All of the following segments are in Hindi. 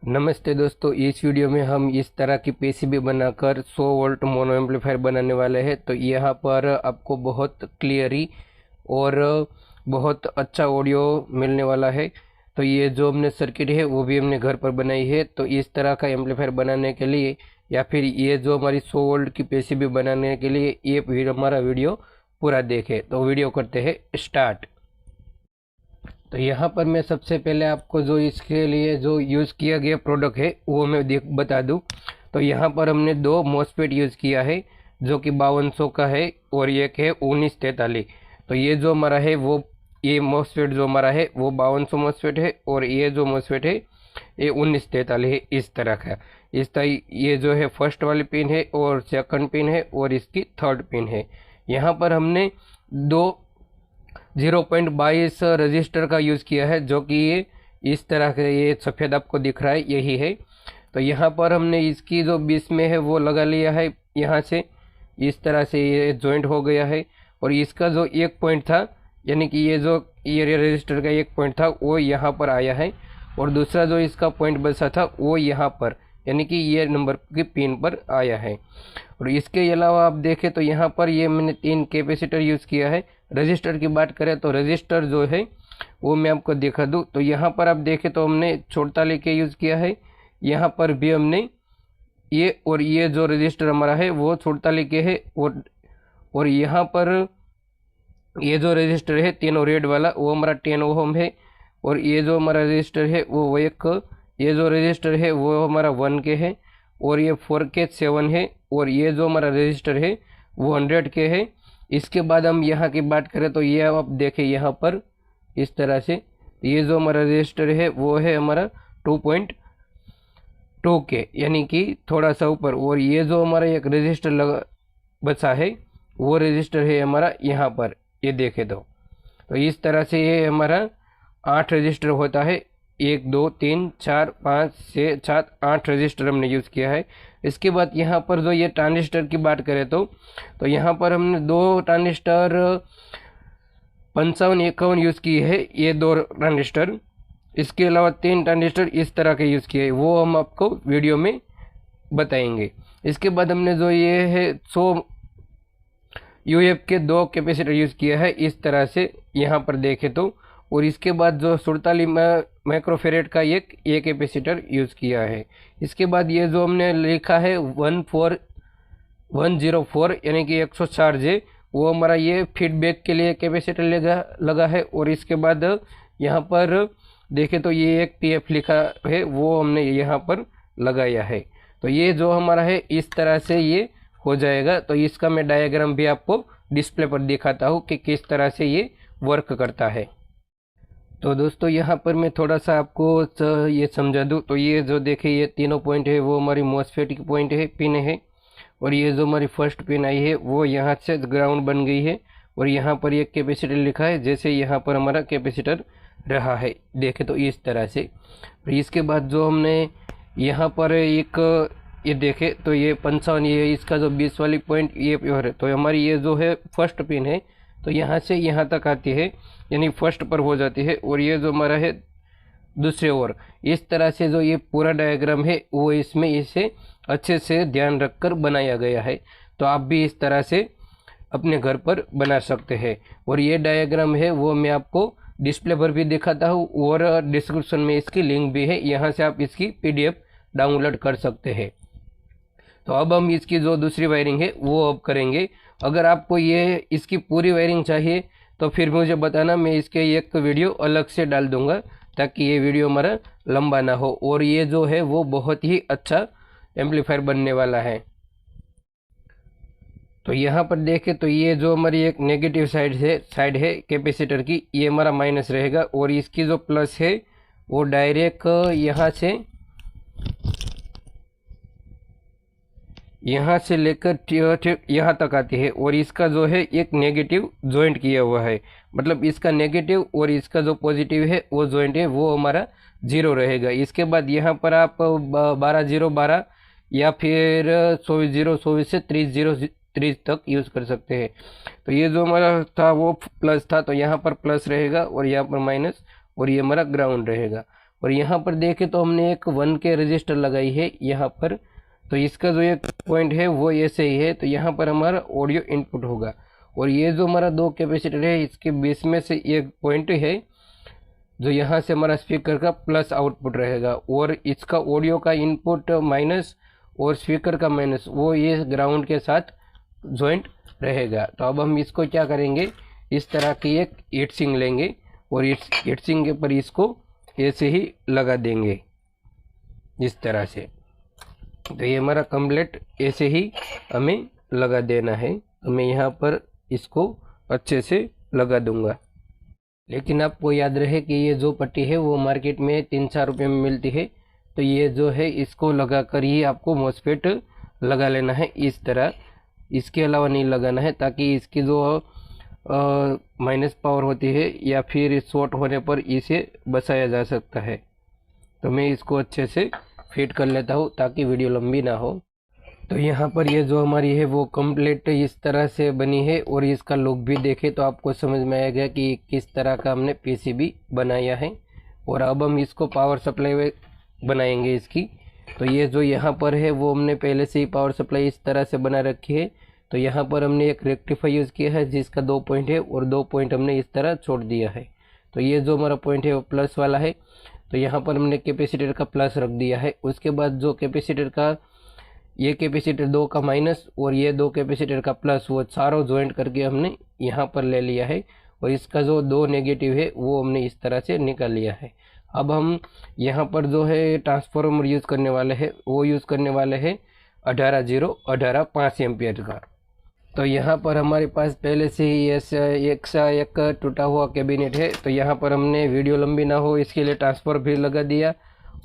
नमस्ते दोस्तों, इस वीडियो में हम इस तरह की पीसीबी बनाकर 100 वोल्ट मोनो एम्पलीफायर बनाने वाले हैं। तो यहाँ पर आपको बहुत क्लियरी और बहुत अच्छा ऑडियो मिलने वाला है। तो ये जो हमने सर्किट है वो भी हमने घर पर बनाई है। तो इस तरह का एम्पलीफायर बनाने के लिए या फिर ये जो हमारी 100 वोल्ट की पीसीबी बनाने के लिए ये हमारा वीडियो पूरा देखें। तो वीडियो करते हैं स्टार्ट। तो यहाँ पर मैं सबसे पहले आपको जो इसके लिए जो यूज़ किया गया प्रोडक्ट है वो मैं बता दूँ। तो यहाँ पर हमने दो मॉसफेट यूज़ किया है जो कि 5200 का है और एक है 1943। तो ये जो हमारा है वो ये मॉसफेट जो हमारा है वो 5200 मॉसफेट है और ये जो मॉसफेट है ये 1943 है। इस तरह का इस तरह ये जो है फर्स्ट वाली पिन है और सेकंड पिन है और इसकी थर्ड पिन है। यहाँ पर हमने दो 0.22 रजिस्टर का यूज़ किया है जो कि ये इस तरह के ये सफ़ेद आपको दिख रहा है यही है। तो यहाँ पर हमने इसकी जो बीच में है वो लगा लिया है यहाँ से इस तरह से ये जॉइंट हो गया है। और इसका जो एक पॉइंट था यानी कि ये रजिस्टर का एक पॉइंट था वो यहाँ पर आया है और दूसरा जो इसका पॉइंट बचा था वो यहाँ पर यानी कि ये नंबर की पिन पर आया है। और इसके अलावा आप देखें तो यहाँ पर ये मैंने 3 कैपेसिटर यूज़ किया है। रजिस्टर की बात करें तो रजिस्टर जो है वो मैं आपको दिखा दूँ। तो यहाँ पर आप देखें तो हमने 44 के यूज़ किया है। यहाँ पर भी हमने ये और ये जो रजिस्टर हमारा है वो 44 के है। और यहाँ पर ये जो रजिस्टर है तीनों रेड वाला वो हमारा 10 ओम है। और ये जो हमारा रजिस्टर है वो एक ये जो रजिस्टर है वो हमारा 1 के है और ये 4 के 7 है। और ये जो हमारा रजिस्टर है वो 100 के है। इसके बाद हम यहाँ की बात करें तो ये आप देखें यहाँ पर इस तरह से ये जो हमारा रजिस्टर है वो है हमारा 2.2 के यानी कि थोड़ा सा ऊपर। और ये जो हमारा एक रजिस्टर लगा बचा है वो रजिस्टर है हमारा यहाँ पर ये देखें तो इस तरह से ये हमारा 8 रजिस्टर होता है। 1 2 3 4 5 6 7 8 रजिस्टर हमने यूज़ किया है। इसके बाद यहाँ पर जो ये ट्रांजिस्टर की बात करें तो यहाँ पर हमने 2 ट्रांजिस्टर 55 51 यूज़ किए है ये 2 ट्रांजिस्टर। इसके अलावा 3 ट्रांजिस्टर इस तरह के यूज़ किए वो हम आपको वीडियो में बताएंगे। इसके बाद हमने जो ये है 100 यूएफ के 2 कैपेसिटर यूज़ किया है इस तरह से यहाँ पर देखें तो। और इसके बाद जो 47 माइक्रोफेरेड का एक ये कैपेसिटर यूज़ किया है। इसके बाद ये जो हमने लिखा है 14104 यानी कि 104 जे वो हमारा ये फीडबैक के लिए कैपेसिटर लगा है। और इसके बाद यहाँ पर देखें तो ये एक पीएफ लिखा है वो हमने यहाँ पर लगाया है। तो ये जो हमारा है इस तरह से ये हो जाएगा। तो इसका मैं डायग्राम भी आपको डिस्प्ले पर दिखाता हूँ कि किस तरह से ये वर्क करता है। तो दोस्तों यहाँ पर मैं थोड़ा सा आपको ये समझा दूँ। तो ये जो देखे ये तीनों पॉइंट है वो हमारी मॉसफेट की पॉइंट है पिन है। और ये जो हमारी फर्स्ट पिन आई है वो यहाँ से ग्राउंड बन गई है। और यहाँ पर एक कैपेसिटर लिखा है जैसे यहाँ पर हमारा कैपेसिटर रहा है देखे तो इस तरह से। और इसके बाद जो हमने यहाँ पर एक ये देखे तो ये 55 ये इसका जो 20 वाली पॉइंट ये प्योर है। तो हमारी ये जो है फर्स्ट पिन है तो यहाँ से यहाँ तक आती है यानी फर्स्ट पर हो जाती है। और ये जो हमारा है दूसरे ओर इस तरह से जो ये पूरा डायग्राम है वो इसमें इसे अच्छे से ध्यान रखकर बनाया गया है। तो आप भी इस तरह से अपने घर पर बना सकते हैं। और ये डायग्राम है वो मैं आपको डिस्प्ले पर भी दिखाता हूँ और डिस्क्रिप्शन में इसकी लिंक भी है, यहाँ से आप इसकी PDF डाउनलोड कर सकते हैं। तो अब हम इसकी जो दूसरी वायरिंग है वो अब करेंगे। अगर आपको ये इसकी पूरी वायरिंग चाहिए तो फिर मुझे बताना, मैं इसके एक वीडियो अलग से डाल दूंगा ताकि ये वीडियो हमारा लंबा ना हो। और ये जो है वो बहुत ही अच्छा एम्पलीफायर बनने वाला है। तो यहाँ पर देखें तो ये जो हमारी एक नेगेटिव साइड है कैपेसिटर की ये हमारा माइनस रहेगा। और इसकी जो प्लस है वो डायरेक्ट यहाँ से लेकर यहाँ तक आती है। और इसका जो है एक नेगेटिव जॉइंट किया हुआ है, मतलब इसका नेगेटिव और इसका जो पॉजिटिव है वो जॉइंट है वो हमारा 0 रहेगा। इसके बाद यहाँ पर आप 12 या फिर 24 से 30 तक यूज़ कर सकते हैं। तो ये जो हमारा था वो प्लस था तो यहाँ पर प्लस रहेगा और यहाँ पर माइनस और ये हमारा ग्राउंड रहेगा। और यहाँ पर देखें तो हमने एक 1K रजिस्टर लगाई है यहाँ पर, तो इसका जो एक पॉइंट है वो ऐसे ही है। तो यहाँ पर हमारा ऑडियो इनपुट होगा और ये जो हमारा 2 कैपेसिटर है इसके बीच में से एक पॉइंट है जो यहाँ से हमारा स्पीकर का प्लस आउटपुट रहेगा, और इसका ऑडियो का इनपुट माइनस और स्पीकर का माइनस वो ये ग्राउंड के साथ जॉइंट रहेगा। तो अब हम इसको क्या करेंगे, इस तरह की एक हीट सिंक लेंगे और इस हीट सिंक के ऊपर इसको ऐसे ही लगा देंगे इस तरह से। तो ये हमारा कंप्लीट ऐसे ही हमें लगा देना है। तो मैं यहाँ पर इसको अच्छे से लगा दूंगा। लेकिन आपको याद रहे कि ये जो पट्टी है वो मार्केट में 3-4 रुपये में मिलती है। तो ये जो है इसको लगा कर ही आपको मॉसफेट लगा लेना है इस तरह, इसके अलावा नहीं लगाना है, ताकि इसकी जो माइनस पावर होती है या फिर शॉर्ट होने पर इसे बचाया जा सकता है। तो मैं इसको अच्छे से फिट कर लेता हूँ ताकि वीडियो लंबी ना हो। तो यहाँ पर ये जो हमारी है वो कंप्लीट इस तरह से बनी है, और इसका लुक भी देखे तो आपको समझ में आएगा कि किस तरह का हमने पीसीबी बनाया है। और अब हम इसको पावर सप्लाई बनाएंगे इसकी। तो ये जो यहाँ पर है वो हमने पहले से ही पावर सप्लाई इस तरह से बना रखी है। तो यहाँ पर हमने एक रेक्टिफाई यूज़ किया है जिसका 2 पॉइंट है और 2 पॉइंट हमने इस तरह छोड़ दिया है। तो ये जो हमारा पॉइंट है वो प्लस वाला है, तो यहाँ पर हमने कैपेसिटर का प्लस रख दिया है। उसके बाद जो कैपेसिटर का ये कैपेसिटर 2 का माइनस और ये 2 कैपेसिटर का प्लस वो चारों ज्वाइंट करके हमने यहाँ पर ले लिया है, और इसका जो 2 नेगेटिव है वो हमने इस तरह से निकाल लिया है। अब हम यहाँ पर जो है ट्रांसफार्मर यूज़ करने वाले हैं वो यूज़ करने वाले हैं 18 5 एम्पियर का। तो यहाँ पर हमारे पास पहले से ही ऐसा एक टूटा हुआ कैबिनेट है। तो यहाँ पर हमने वीडियो लंबी ना हो इसके लिए ट्रांसफर भी लगा दिया,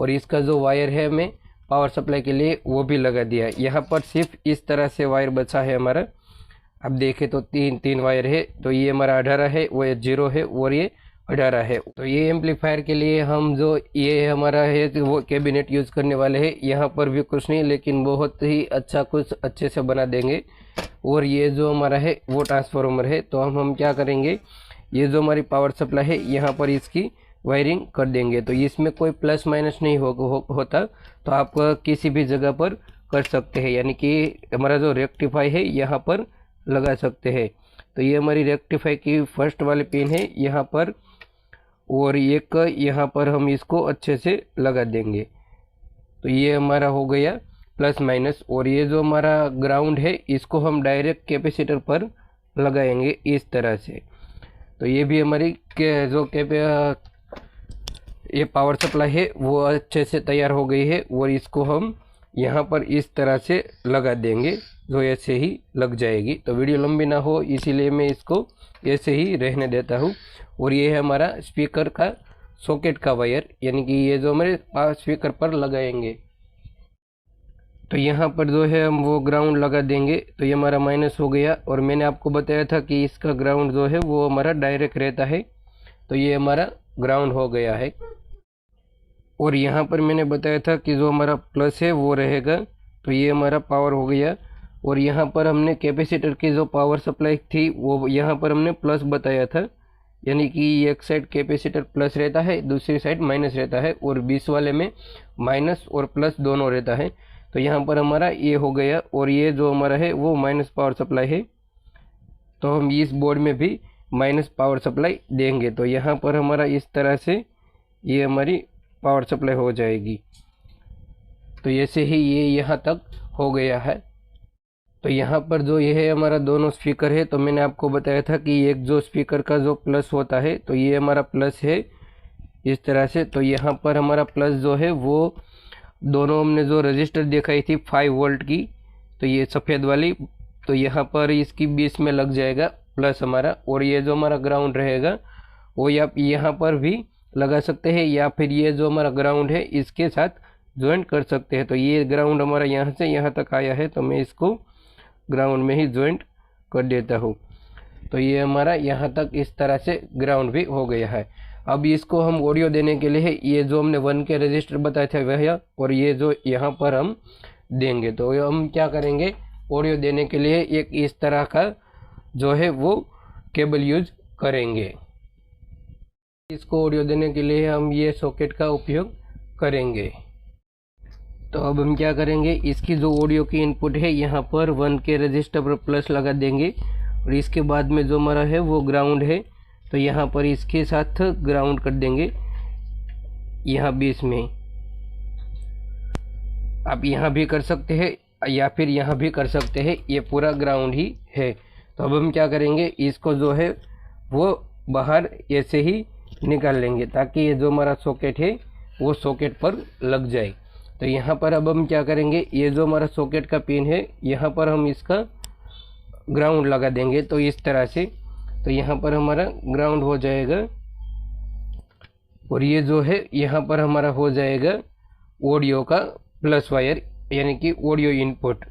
और इसका जो वायर है हमें पावर सप्लाई के लिए वो भी लगा दिया। यहाँ पर सिर्फ इस तरह से वायर बचा है हमारा। अब देखें तो तीन वायर है। तो ये हमारा 18 है, वो 0 है और ये 18 है। तो ये एम्पलीफायर के लिए हम जो ये हमारा है वो कैबिनेट यूज़ करने वाले हैं। यहाँ पर भी कुछ नहीं, लेकिन बहुत ही अच्छा कुछ अच्छे से बना देंगे। और ये जो हमारा है वो ट्रांसफार्मर है। तो हम क्या करेंगे, ये जो हमारी पावर सप्लाई है यहाँ पर इसकी वायरिंग कर देंगे। तो इसमें कोई प्लस माइनस नहीं होता, तो आप किसी भी जगह पर कर सकते हैं, यानी कि हमारा जो रेक्टिफाई है यहाँ पर लगा सकते हैं। तो ये हमारी रेक्टिफाई की फर्स्ट वाली पिन है यहाँ पर, और एक यहाँ पर हम इसको अच्छे से लगा देंगे। तो ये हमारा हो गया प्लस माइनस। और ये जो हमारा ग्राउंड है इसको हम डायरेक्ट कैपेसिटर पर लगाएंगे इस तरह से। तो ये भी हमारी ये पावर सप्लाई है वो अच्छे से तैयार हो गई है, और इसको हम यहाँ पर इस तरह से लगा देंगे जो ऐसे ही लग जाएगी। तो वीडियो लंबी ना हो इसीलिए मैं इसको ऐसे ही रहने देता हूँ। और ये है हमारा स्पीकर का सॉकेट का वायर, यानी कि ये जो हमारे स्पीकर पर लगाएंगे। तो यहाँ पर जो है हम वो ग्राउंड लगा देंगे। तो ये हमारा माइनस हो गया, और मैंने आपको बताया था कि इसका ग्राउंड जो है वो हमारा डायरेक्ट रहता है। तो ये हमारा ग्राउंड हो गया है। और यहाँ पर मैंने बताया था कि जो हमारा प्लस है वो रहेगा। तो ये हमारा पावर हो गया। और यहाँ पर हमने कैपेसिटर की जो पावर सप्लाई थी वो यहाँ पर हमने प्लस बताया था, यानी कि एक साइड कैपेसिटर प्लस रहता है, दूसरी साइड माइनस रहता है, और 20 वाले में माइनस और प्लस दोनों रहता है। तो यहाँ पर हमारा ये हो गया, और ये जो हमारा है वो माइनस पावर सप्लाई है। तो हम इस बोर्ड में भी माइनस पावर सप्लाई देंगे। तो यहाँ पर हमारा इस तरह से ये हमारी पावर सप्लाई हो जाएगी। तो ऐसे ही ये यहाँ तक हो गया है। तो यहाँ पर जो ये है हमारा दोनों स्पीकर है। तो मैंने आपको बताया था कि एक जो स्पीकर का जो प्लस होता है तो ये हमारा प्लस है इस तरह से। तो यहाँ पर हमारा प्लस जो है वो दोनों हमने जो रजिस्टर दिखाई थी 5 वोल्ट की, तो ये सफ़ेद वाली, तो यहाँ पर इसकी 20 में लग जाएगा प्लस हमारा। और ये जो हमारा ग्राउंड रहेगा वो आप यहाँ पर भी लगा सकते हैं, या फिर ये जो हमारा ग्राउंड है इसके साथ ज्वाइंट कर सकते हैं। तो ये ग्राउंड हमारा यहाँ से यहाँ तक आया है, तो मैं इसको ग्राउंड में ही ज्वाइंट कर देता हूँ। तो ये हमारा यहाँ तक इस तरह से ग्राउंड भी हो गया है। अब इसको हम ऑडियो देने के लिए ये जो हमने 1K रजिस्टर बताए थे वह, और ये जो यहाँ पर हम देंगे। तो हम क्या करेंगे, ऑडियो देने के लिए एक इस तरह का जो है वो केबल यूज करेंगे। इसको ऑडियो देने के लिए हम ये सॉकेट का उपयोग करेंगे। तो अब हम क्या करेंगे, इसकी जो ऑडियो की इनपुट है यहाँ पर 1 के रजिस्टर पर प्लस लगा देंगे और इसके बाद में जो हमारा है वो ग्राउंड है, तो यहाँ पर इसके साथ ग्राउंड कर देंगे यहाँ बीच में। आप यहाँ भी कर सकते हैं या फिर यहाँ भी कर सकते हैं, ये पूरा ग्राउंड ही है। तो अब हम क्या करेंगे, इसको जो है वो बाहर ऐसे ही निकाल लेंगे ताकि ये जो हमारा सॉकेट है वो सॉकेट पर लग जाए। तो यहाँ पर अब हम क्या करेंगे, ये जो हमारा सॉकेट का पिन है यहाँ पर हम इसका ग्राउंड लगा देंगे, तो इस तरह से। तो यहाँ पर हमारा ग्राउंड हो जाएगा और ये जो है यहाँ पर हमारा हो जाएगा ऑडियो का प्लस वायर, यानी कि ऑडियो इनपुट।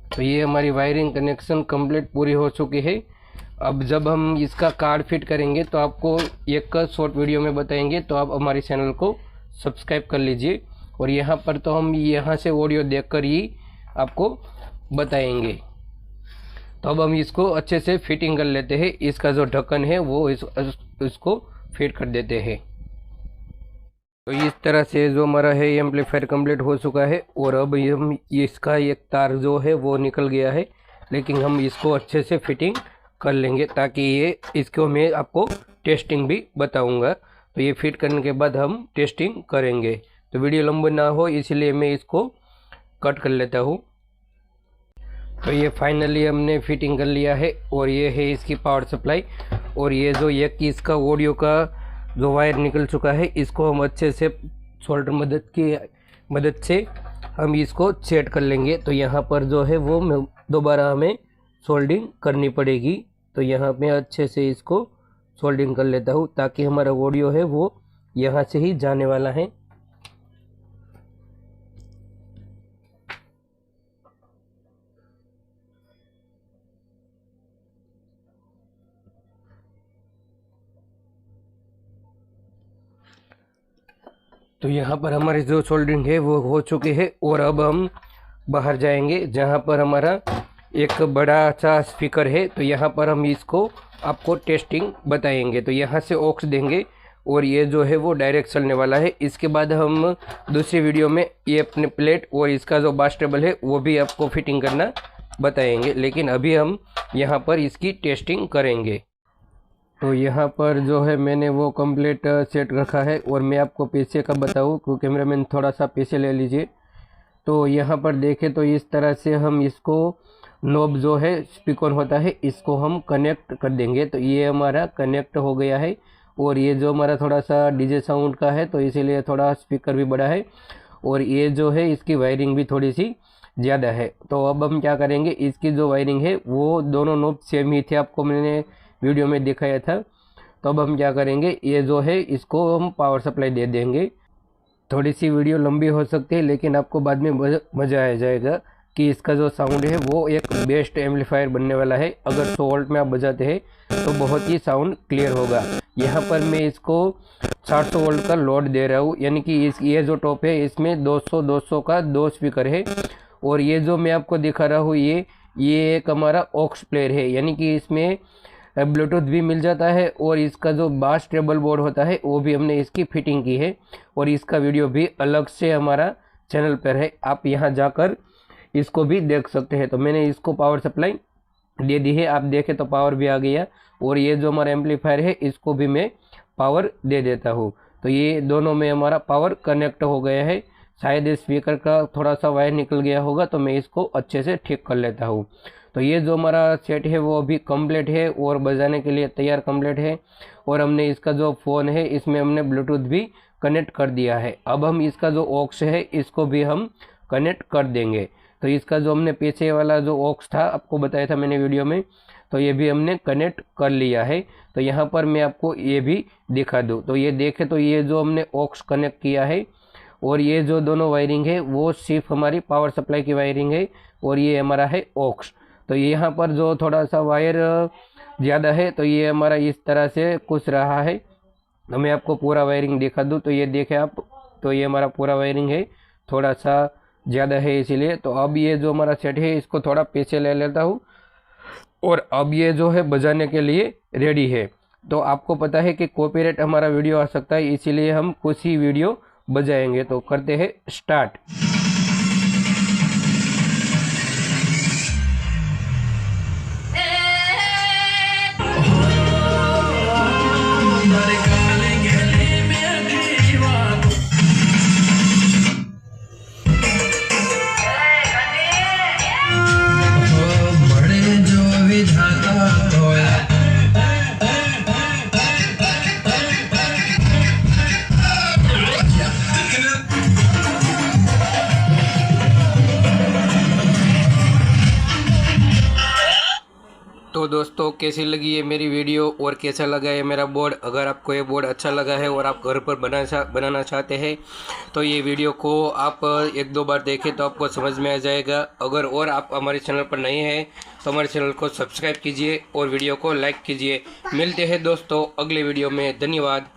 तो ये हमारी वायरिंग कनेक्शन कंप्लीट पूरी हो चुकी है। अब जब हम इसका कार्ड फिट करेंगे तो आपको एक शॉर्ट वीडियो में बताएंगे, तो आप हमारे चैनल को सब्सक्राइब कर लीजिए। और यहाँ पर तो हम यहाँ से ऑडियो देखकर ही आपको बताएंगे। तो अब हम इसको अच्छे से फिटिंग कर लेते हैं। इसका जो ढक्कन है वो इसको फिट कर देते हैं। तो इस तरह से जो हमारा है एम्पलीफायर कंप्लीट हो चुका है और अब हम इसका एक तार जो है वो निकल गया है, लेकिन हम इसको अच्छे से फिटिंग कर लेंगे ताकि ये इसको मैं आपको टेस्टिंग भी बताऊंगा। तो ये फिट करने के बाद हम टेस्टिंग करेंगे। तो वीडियो लंबी ना हो इसलिए मैं इसको कट कर लेता हूँ। तो ये फाइनली हमने फिटिंग कर लिया है और ये है इसकी पावर सप्लाई। और ये जो एक इसका ऑडियो का जो वायर निकल चुका है, इसको हम अच्छे से सोल्डर मदद से हम इसको सेट कर लेंगे। तो यहाँ पर जो है वो दोबारा हमें सोल्डिंग करनी पड़ेगी। तो यहाँ पे अच्छे से इसको सोल्डिंग कर लेता हूँ ताकि हमारा ऑडियो है वो यहाँ से ही जाने वाला है। तो यहाँ पर हमारी जो सोल्डरिंग है वो हो चुकी है और अब हम बाहर जाएंगे जहाँ पर हमारा एक बड़ा सा स्पीकर है। तो यहाँ पर हम इसको आपको टेस्टिंग बताएंगे। तो यहाँ से ऑक्स देंगे और ये जो है वो डायरेक्ट चलने वाला है। इसके बाद हम दूसरी वीडियो में ये अपने प्लेट और इसका जो बास टेबल है वो भी आपको फिटिंग करना बताएंगे, लेकिन अभी हम यहाँ पर इसकी टेस्टिंग करेंगे। तो यहाँ पर जो है मैंने वो कंप्लीट सेट रखा है और मैं आपको पीछे का बताऊँ, क्योंकि कैमरामैन थोड़ा सा पीछे ले लीजिए। तो यहाँ पर देखें तो इस तरह से हम इसको नॉब जो है स्पीकर होता है इसको हम कनेक्ट कर देंगे। तो ये हमारा कनेक्ट हो गया है और ये जो हमारा थोड़ा सा डीजे साउंड का है तो इसीलिए थोड़ा स्पीकर भी बड़ा है और ये जो है इसकी वायरिंग भी थोड़ी सी ज़्यादा है। तो अब हम क्या करेंगे, इसकी जो वायरिंग है वो दोनों नॉब सेम ही थे, आपको मैंने वीडियो में दिखाया था। तो अब हम क्या करेंगे, ये जो है इसको हम पावर सप्लाई दे देंगे। थोड़ी सी वीडियो लंबी हो सकती है लेकिन आपको बाद में मज़ा आ जाएगा कि इसका जो साउंड है वो एक बेस्ट एम्पलीफायर बनने वाला है। अगर 100 वोल्ट में आप बजाते हैं तो बहुत ही साउंड क्लियर होगा। यहाँ पर मैं इसको 400 वोल्ट का लोड दे रहा हूँ, यानी कि ये जो टॉप है इसमें 200 का 2 स्पीकर है। और ये जो मैं आपको दिखा रहा हूँ ये एक हमारा ऑक्स प्लेयर है, यानी कि इसमें ब्लूटूथ भी मिल जाता है और इसका जो बास टेबल बोर्ड होता है वो भी हमने इसकी फिटिंग की है और इसका वीडियो भी अलग से हमारा चैनल पर है, आप यहाँ जाकर इसको भी देख सकते हैं। तो मैंने इसको पावर सप्लाई दे दी है, आप देखें तो पावर भी आ गया। और ये जो हमारा एम्पलीफायर है इसको भी मैं पावर दे देता हूँ। तो ये दोनों में हमारा पावर कनेक्ट हो गया है। शायद स्पीकर का थोड़ा सा वायर निकल गया होगा तो मैं इसको अच्छे से ठीक कर लेता हूँ। तो ये जो हमारा सेट है वो अभी कंप्लीट है और बजाने के लिए तैयार कंप्लीट है। और हमने इसका जो फ़ोन है इसमें हमने ब्लूटूथ भी कनेक्ट कर दिया है। अब हम इसका जो ऑक्स है इसको भी हम कनेक्ट कर देंगे। तो इसका जो हमने पीछे वाला जो ऑक्स था आपको बताया था मैंने वीडियो में, तो ये भी हमने कनेक्ट कर लिया है। तो यहाँ पर मैं आपको ये भी दिखा दूँ। तो ये देखें तो ये जो हमने ऑक्स कनेक्ट किया है और ये जो दोनों वायरिंग है वो सिर्फ हमारी पावर सप्लाई की वायरिंग है और ये हमारा है ऑक्स। तो यहाँ पर जो थोड़ा सा वायर ज़्यादा है तो ये हमारा इस तरह से कुछ रहा है। तो मैं आपको पूरा वायरिंग दिखा दूँ। तो ये देखें आप, तो ये हमारा पूरा वायरिंग है, थोड़ा सा ज़्यादा है इसीलिए। तो अब ये जो हमारा सेट है इसको थोड़ा पीछे ले लेता हूँ और अब ये जो है बजाने के लिए रेडी है। तो आपको पता है कि कॉपीराइट हमारा वीडियो आ सकता है, इसीलिए हम कुछ ही वीडियो बजाएंगे। तो करते हैं स्टार्ट। तो दोस्तों कैसी लगी ये मेरी वीडियो और कैसा लगा ये मेरा बोर्ड। अगर आपको ये बोर्ड अच्छा लगा है और आप घर पर बनाना चाहते हैं तो ये वीडियो को आप 1-2 बार देखें तो आपको समझ में आ जाएगा। अगर और आप हमारे चैनल पर नए हैं तो हमारे चैनल को सब्सक्राइब कीजिए और वीडियो को लाइक कीजिए। मिलते हैं दोस्तों अगले वीडियो में। धन्यवाद।